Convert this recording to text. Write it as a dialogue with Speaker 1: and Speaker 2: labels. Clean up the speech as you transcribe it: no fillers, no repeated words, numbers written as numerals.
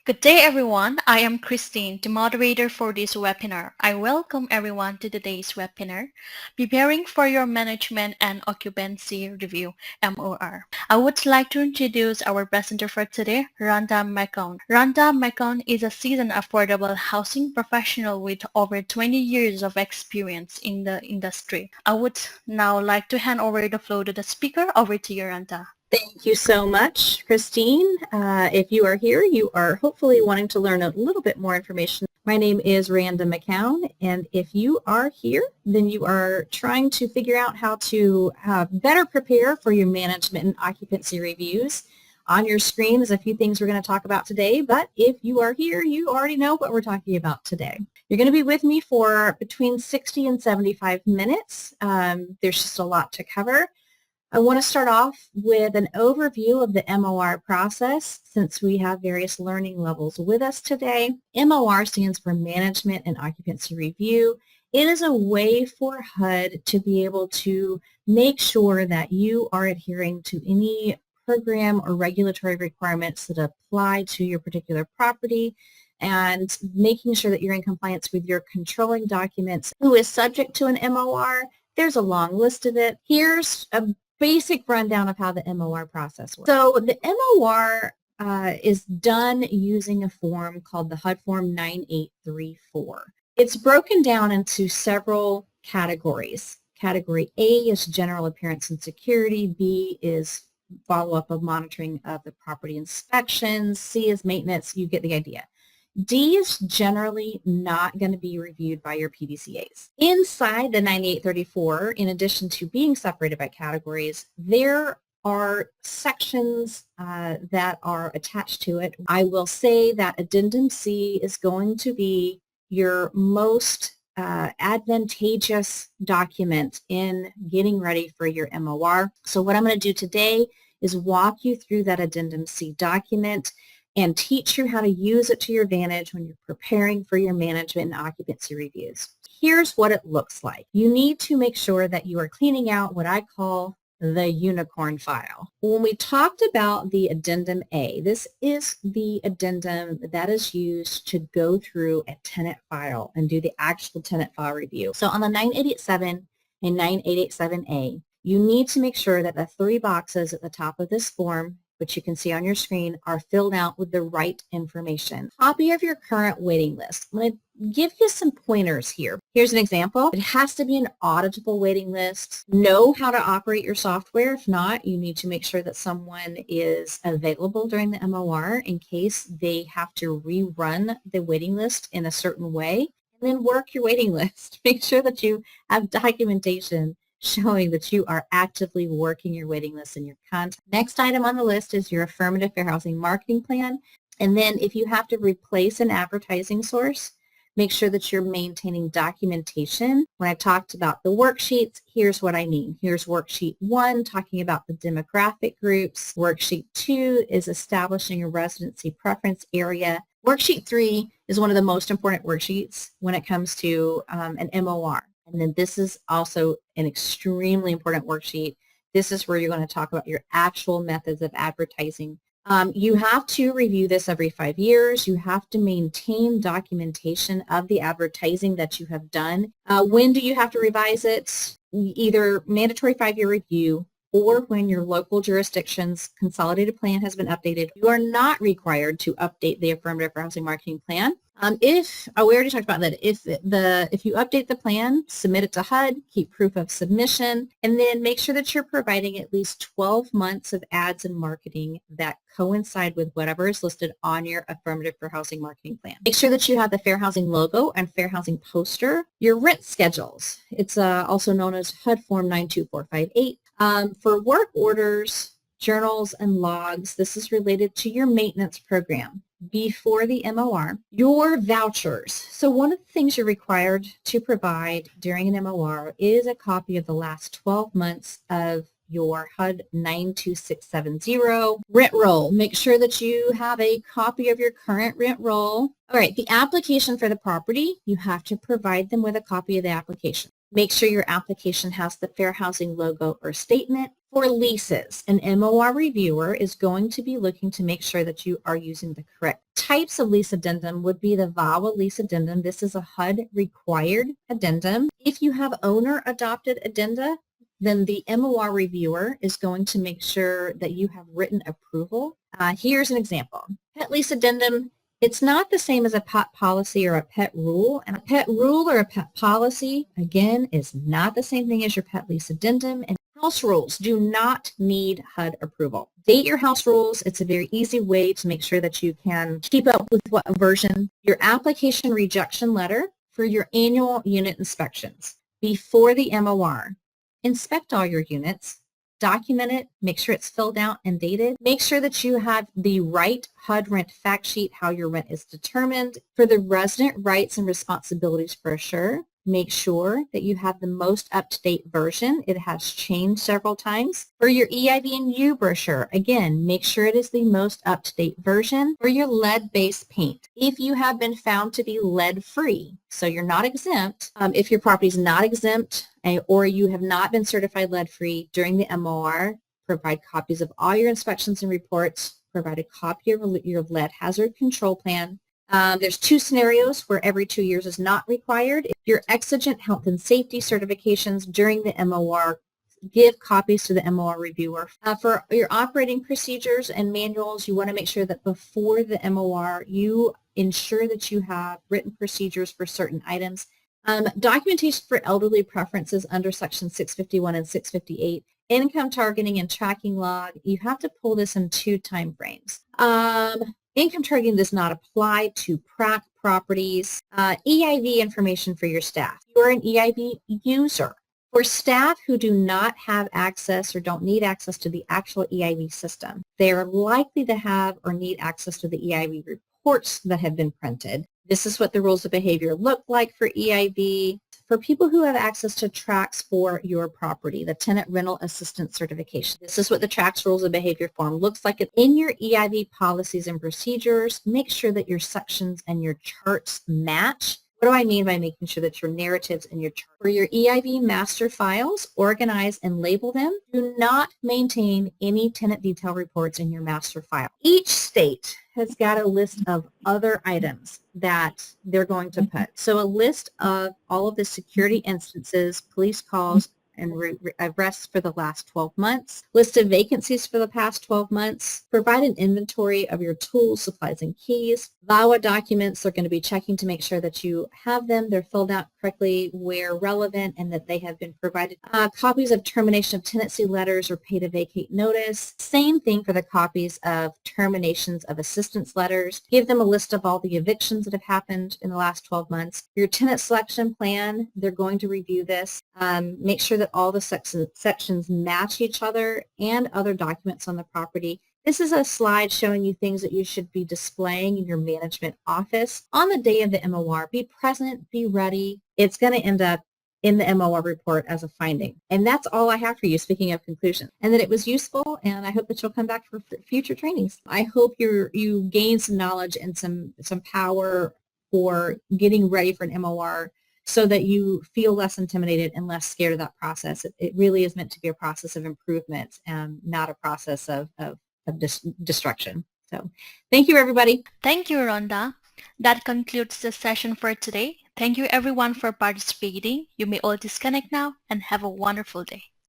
Speaker 1: Good day, everyone. I am Christine, the moderator for this webinar. I welcome everyone to today's webinar, Preparing for Your Management and Occupancy Review, MOR. I would like to introduce our presenter for today, Rhonda McCone. Rhonda McCone is a seasoned affordable housing professional with over 20 years of experience in the industry. I would now like to hand over the floor to the speaker. Over to you, Rhonda.
Speaker 2: Thank you so much, Christine. If you are here, you are hopefully wanting to learn a little bit more information. My name is Rhonda McCown, and if you are here, then you are trying to figure out how to better prepare for your management and occupancy reviews. On your screen is a few things we're going to talk about today, but if you are here, you already know what we're talking about today. You're going to be with me for between 60 and 75 minutes. There's just a lot to cover. I want to start off with an overview of the MOR process since we have various learning levels with us today. MOR stands for Management and Occupancy Review. It is a way for HUD to be able to make sure that you are adhering to any program or regulatory requirements that apply to your particular property and making sure that you're in compliance with your controlling documents. Who is subject to an MOR? There's a long list of it. Here's a basic rundown of how the MOR process works. So the MOR is done using a form called the HUD Form 9834. It's broken down into several categories. Category A is general appearance and security. B is follow-up of monitoring of the property inspections. C is maintenance. You get the idea. D is generally not going to be reviewed by your PDCAs. Inside the 9834, in addition to being separated by categories, there are sections that are attached to it. I will say that Addendum C is going to be your most advantageous document in getting ready for your MOR. So what I'm going to do today is walk you through that Addendum C document and teach you how to use it to your advantage when you're preparing for your management and occupancy reviews. Here's what it looks like. You need to make sure that you are cleaning out what I call the unicorn file. When we talked about the Addendum A, this is the addendum that is used to go through a tenant file and do the actual tenant file review. So on the 9887 and 9887A, you need to make sure that the three boxes at the top of this form, which you can see on your screen, are filled out with the right information. Copy of your current waiting list. I'm going to give you some pointers here. Here's an example. It has to be an auditable waiting list. Know how to operate your software. If not, you need to make sure that someone is available during the MOR in case they have to rerun the waiting list in a certain way. And then work your waiting list. Make sure that you have documentation showing that you are actively working your waiting list and your content. Next item on the list is your affirmative fair housing marketing plan. And then if you have to replace an advertising source, make sure that you're maintaining documentation. When I talked about the worksheets, here's what I mean. Here's worksheet 1, talking about the demographic groups. Worksheet 2 is establishing a residency preference area. Worksheet 3 is one of the most important worksheets when it comes to an MOR. And then this is also an extremely important worksheet. This is where you're going to talk about your actual methods of advertising. You have to review this every 5 years. You have to maintain documentation of the advertising that you have done. When do you have to revise it? Either mandatory 5-year review or when your local jurisdiction's consolidated plan has been updated. You are not required to update the affirmative fair housing marketing plan. We already talked about that. If you update the plan, submit it to HUD, keep proof of submission, and then make sure that you're providing at least 12 months of ads and marketing that coincide with whatever is listed on your affirmative fair housing marketing plan. Make sure that you have the fair housing logo and fair housing poster. Your rent schedules. It's also known as HUD Form 92458. For work orders, journals, and logs, this is related to your maintenance program before the MOR. Your vouchers. So one of the things you're required to provide during an MOR is a copy of the last 12 months of your HUD 92670 rent roll. Make sure that you have a copy of your current rent roll. All right, the application for the property, you have to provide them with a copy of the application. Make sure your application has the fair housing logo or statement. For leases, an MOR reviewer is going to be looking to make sure that you are using the correct types of lease addendum. Would be the VAWA lease addendum. This is a HUD required addendum. If you have owner adopted addenda, then the MOR reviewer is going to make sure that you have written approval. Here's an example. Pet lease addendum. It's not the same as a pet policy or a pet rule. And a pet rule or a pet policy, again, is not the same thing as your pet lease addendum. And house rules do not need HUD approval. Date your house rules. It's a very easy way to make sure that you can keep up with what version. Your application rejection letter for your annual unit inspections. Before the MOR, inspect all your units. Document it, make sure it's filled out and dated. Make sure that you have the right HUD rent fact sheet, how your rent is determined. For the resident rights and responsibilities brochure, make sure that you have the most up-to-date version. It has changed several times. For your EIV and U brochure, again, make sure it is the most up-to-date version. For your lead-based paint, if you have been found to be lead-free, so you're not exempt, if your property is not exempt or you have not been certified lead-free during the MOR, provide copies of all your inspections and reports, provide a copy of your lead hazard control plan. There's 2 scenarios where every 2 years is not required. If your exigent health and safety certifications during the MOR, give copies to the MOR reviewer. For your operating procedures and manuals, you want to make sure that before the MOR, you ensure that you have written procedures for certain items. Documentation for elderly preferences under Section 651 and 658. Income targeting and tracking log. You have to pull this in 2 time frames. Income targeting does not apply to PRAC properties. EIV information for your staff. You are an EIV user. For staff who do not have access or don't need access to the actual EIV system, they are likely to have or need access to the EIV reports that have been printed. This is what the rules of behavior look like for EIV. For people who have access to tracks for your property, the Tenant Rental Assistance Certification. This is what the tracks rules of behavior form looks like. In your EIV policies and procedures, make sure that your sections and your charts match. What do I mean by making sure that your narratives and your charts? For your EIV master files, organize and label them. Do not maintain any tenant detail reports in your master file. Each state has got a list of other items that they're going to put. So a list of all of the security instances, police calls, and arrests for the last 12 months, list of vacancies for the past 12 months, provide an inventory of your tools, supplies, and keys. VAWA documents, they're going to be checking to make sure that you have them, they're filled out correctly where relevant, and that they have been provided. Copies of termination of tenancy letters or pay to vacate notice. Same thing for the copies of terminations of assistance letters. Give them a list of all the evictions that have happened in the last 12 months. Your tenant selection plan, they're going to review this. Make sure that all the sections match each other and other documents on the property. This is a slide showing you things that you should be displaying in your management office on the day of the MOR. Be present, be ready. It's going to end up in the MOR report as a finding. And that's all I have for you, speaking of conclusion. And that it was useful, and I hope that you'll come back for future trainings. I hope you gain some knowledge and some power for getting ready for an MOR, so that you feel less intimidated and less scared of that process. It really is meant to be a process of improvement and not a process of destruction. So thank you, everybody.
Speaker 1: Thank you, Rhonda. That concludes the session for today. Thank you, everyone, for participating. You may all disconnect now and have a wonderful day.